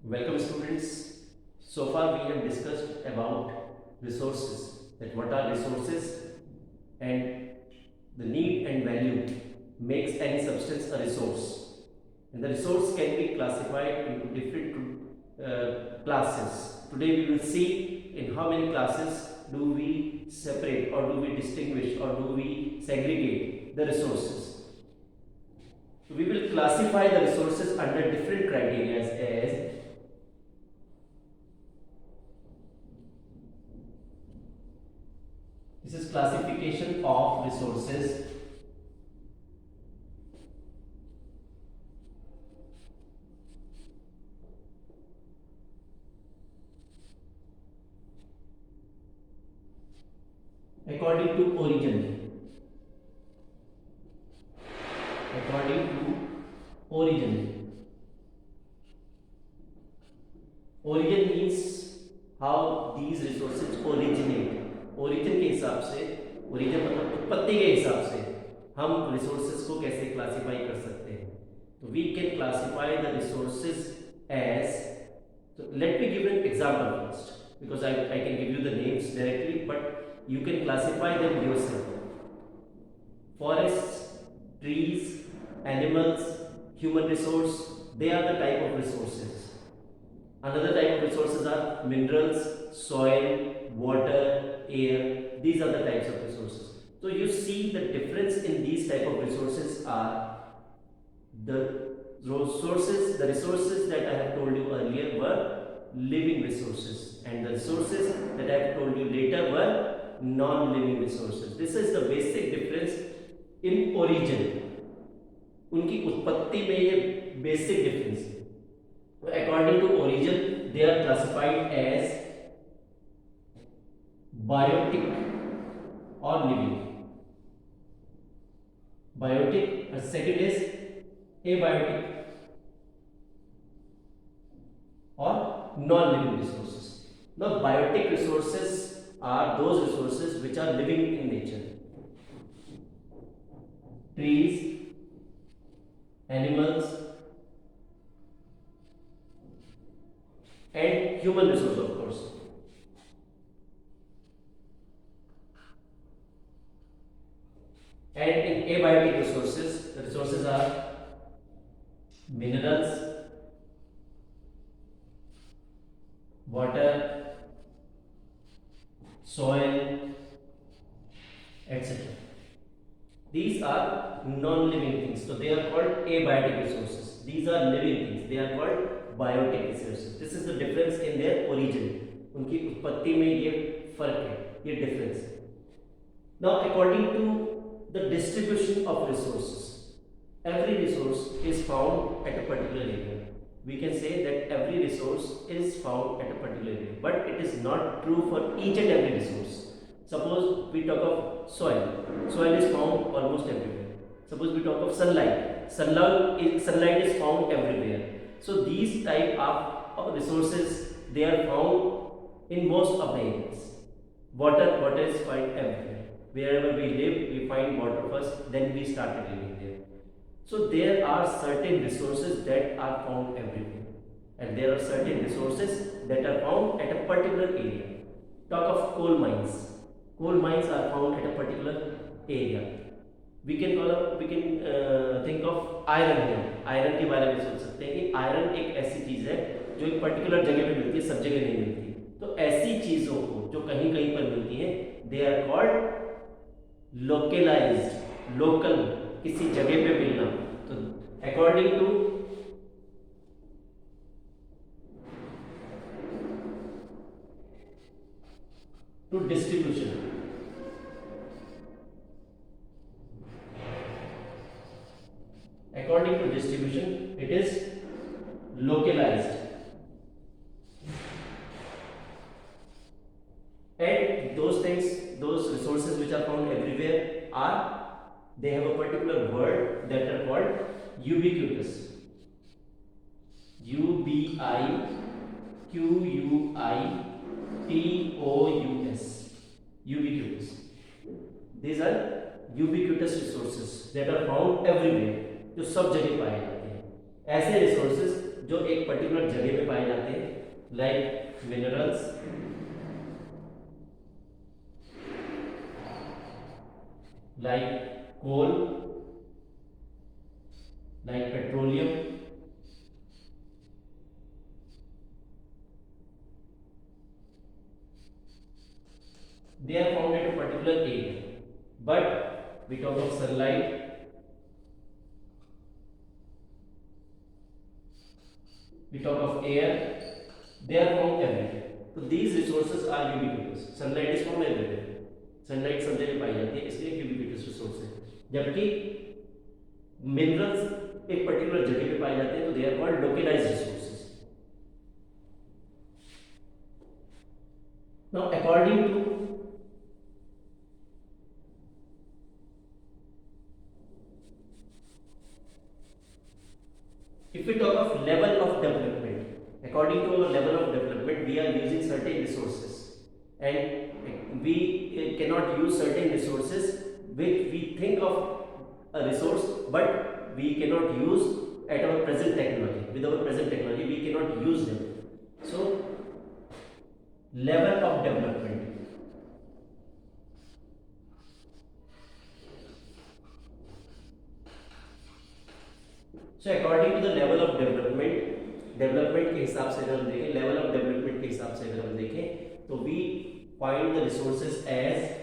Welcome students. So far we have discussed about resources, that what are resources and the need and value makes any substance a resource. And the resource can be classified into different classes. Today we will see in how many classes do we separate or do we distinguish or do we segregate the resources. So we will classify the resources under different criteria as this is classification of resources according to origin. According to origin. Origin means how these resources originate. Origin के हिसाब से, origin मतलब उत्पत्ति के हिसाब से हम resources को कैसे क्लासिफाई कर सकते हैं. तो we can classify the resources as, so let me give an example first because I can give you the names directly, but you can classify them yourself. Forests, trees, animals, human resource, they are the type of resources. Another type of resources are minerals, soil, water, air. These are the types of resources. So you see the difference in these type of resources are the resources that I have told you earlier were living resources, and the resources that I have told you later were non-living resources. This is the basic difference in origin. उनकी उत्पत्ति में ये basic difference है. According to origin, they are classified as biotic or living. Biotic, and second is abiotic or non-living resources. Now, biotic resources are those resources which are living in nature. Trees, animals, and human resource, of course. And in abiotic resources, the resources are minerals, water, soil, etc. These are non-living things, so they are called abiotic resources. These are living things, they are called biotic resources. This is the difference in their origin. उनकी उत्पत्ति में ये फर्क है, ये difference है. Now, according to the distribution of resources, every resource is found at a particular area. We can say that every resource is found at a particular area, but it is not true for each and every resource. Suppose we talk of soil. Soil is found almost everywhere. Suppose we talk of sunlight. Sunlight is found everywhere. So these type of resources, they are found in most of the areas. Water is found everywhere. Wherever we live, we find water first, then we started living there. So there are certain resources that are found everywhere, and there are certain resources that are found at a particular area. Talk of coal mines. Coal mines are found at a particular area. We can think of iron here. Iron के बारे में सोच सकते हैं कि iron एक ऐसी चीज है जो एक पर्टिकुलर जगह पे मिलती है, सब जगह नहीं मिलती. तो ऐसी चीजों को जो कहीं कहीं पर मिलती हैं, they are called localized. Local, किसी जगह पे मिलना. तो according to distribution. According to distribution, it is localized. And those things, those resources which are found everywhere they have a particular word that are called ubiquitous. ubiquitous. Ubiquitous. These are ubiquitous resources that are found everywhere, जो सब जगह पाए जाते हैं. ऐसे resources जो एक particular जगह पे पाए जाते हैं, like minerals, like coal, like petroleum, they are found at a particular area. But we talk of sunlight, we talk of air, they are found everywhere. So these resources are ubiquitous. Sunlight is found everywhere. Sunlight सब जगह पाई जाती है, इसलिए ubiquitous resource है. जबकि minerals एक particular जगह पे पाए जाते हैं, तो they are called localized resources. Now according to if we talk of level of development, according to our level of development, we are using certain resources, and we cannot use certain resources which we think of a resource, but we cannot use at our present technology. With our present technology, we cannot use them. So, level of development. So according to the level of development, development के हिसाब से अगर हम देखें, level of development के हिसाब से अगर हम देखें, तो we find the resources as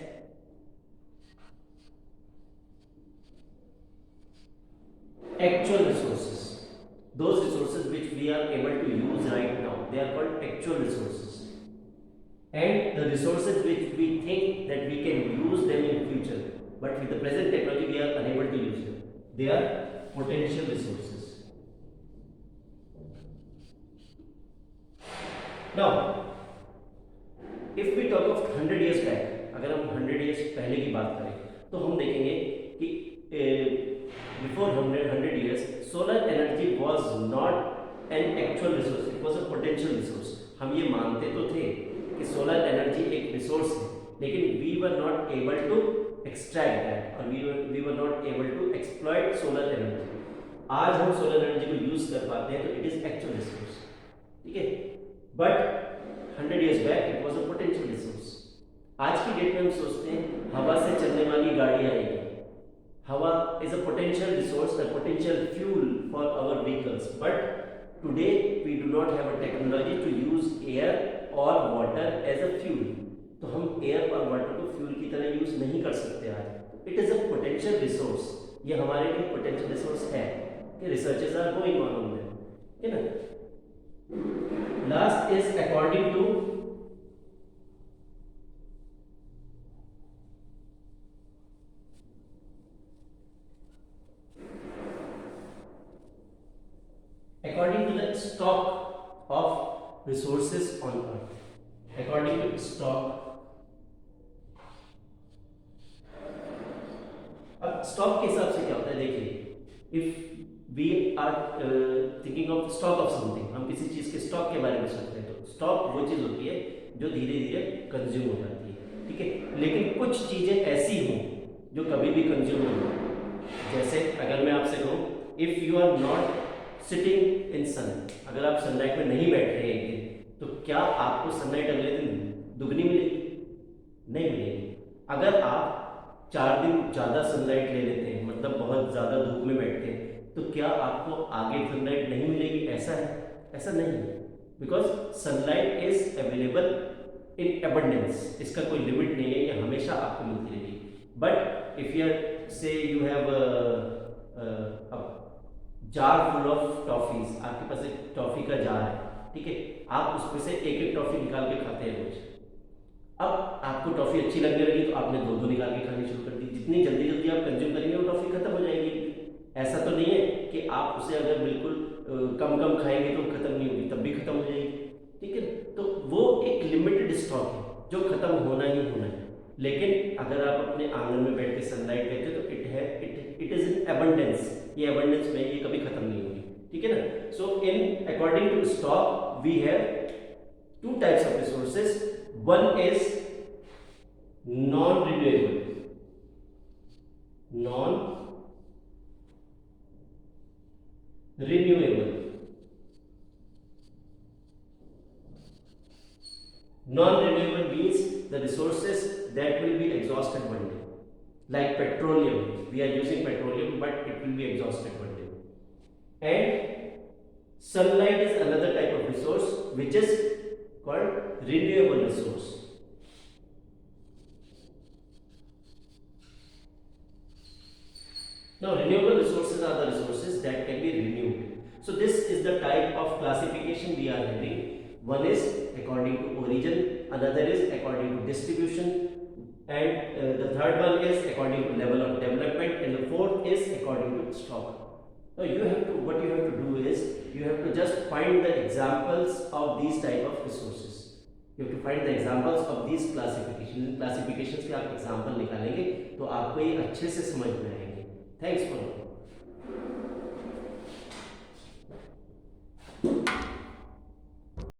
actual resources. Those resources which we are able to use right now, they are called actual resources. And the resources which we think that we can use them in future, but with the present technology we are unable to use them, they are potential resources. Now, if we talk of 100 years back, अगर हम 100 years पहले की बात करें, तो हम देखेंगे कि before 100 years, solar energy was not an actual resource, it was a potential resource. हम ये मानते तो थे कि solar energy एक resource है, लेकिन we were not able to extract that, और we were not able to exploit solar energy. आज हम solar energy को use कर पाते हैं, तो it is actual resource, ठीक है? But 100 years back it was a potential resource. आज की डेट में हम सोचते हैं हवा से चलने वाली गाड़ी आएगी. हवा is a potential resource, a potential fuel for our vehicles. But today we do not have a technology to use air or water as a fuel. तो हम air और water को fuel की तरह use नहीं कर सकते आज. It is a potential resource. ये हमारे लिए potential resource है. कि researches are going on there. है ना? Last is according to the stock of resources on earth. According to stock, अब स्टॉक के हिसाब से क्या होता है, देखिए, if we are thinking of stock of something, हम किसी चीज के स्टॉक के बारे में सोच रहे हैं, तो स्टॉक वो चीज होती है जो धीरे धीरे कंज्यूम हो जाती है, ठीक है? लेकिन कुछ चीजें ऐसी हों जो कभी भी कंज्यूम नहीं हो. जैसे अगर मैं आपसे कहूँ, if you are not sitting in sun, अगर आप सनलाइट में नहीं बैठ रहे हैं, तो क्या आपको सनलाइट अगले दिन दुगनी मिलेगी? नहीं मिलेगी. अगर आप 4 दिन ज़्यादा सनलाइट ले लेते हैं, मतलब बहुत ज़्यादा धूप में बैठते हैं, तो क्या आपको आगे सनलाइट नहीं मिलेगी? ऐसा है? ऐसा नहीं है, because sunlight is available in abundance. इसका कोई लिमिट नहीं है, ये हमेशा आपको मिलती रहेगी. बट इफ यू से you have jar full of toffees, आपके पास एक टॉफी का जार है, ठीक है? आप उसमें से एक एक टॉफी निकाल के खाते हैं रोज. अब आपको टॉफी अच्छी लगने लगी, तो आपने दो निकाल के खानी शुरू कर दी. जितनी जल्दी जल्दी आप कंज्यूम करेंगे, वो टॉफी खत्म हो जाएगी. ऐसा तो नहीं है कि आप उसे अगर बिल्कुल कम कम खाएंगे तो खत्म नहीं होगी, तब भी खत्म हो जाएगी, ठीक है? तो वो एक लिमिटेड स्टॉक है जो खत्म होना ही होना है. लेकिन अगर आप अपने आंगन में बैठ के सनलाइट लेते हो, तो इट इज इन एबंडेंस. ये एबंडेंस में, ये कभी खत्म नहीं होगी, ठीक है ना? So in according to stock we have 2 types of resources. One is non-renewable. Non-renewable. Non-renewable means the resources that will be exhausted one day, like petroleum. We are using petroleum, but it will be exhausted one day. And sunlight is another type of resource which is called renewable resource. Now, renewable resources are the resources that can be renewed. So, this is the type of classification we are having. One is according to origin, another is according to distribution, and the third one is according to level of development, and the fourth is according to stock. Now, what you have to do is you have to just find the examples of these type of resources. You have to find the examples of these classifications के आप example निकालेंगे तो आपको ये अच्छे से समझ में आएंगे. Thanks for watching.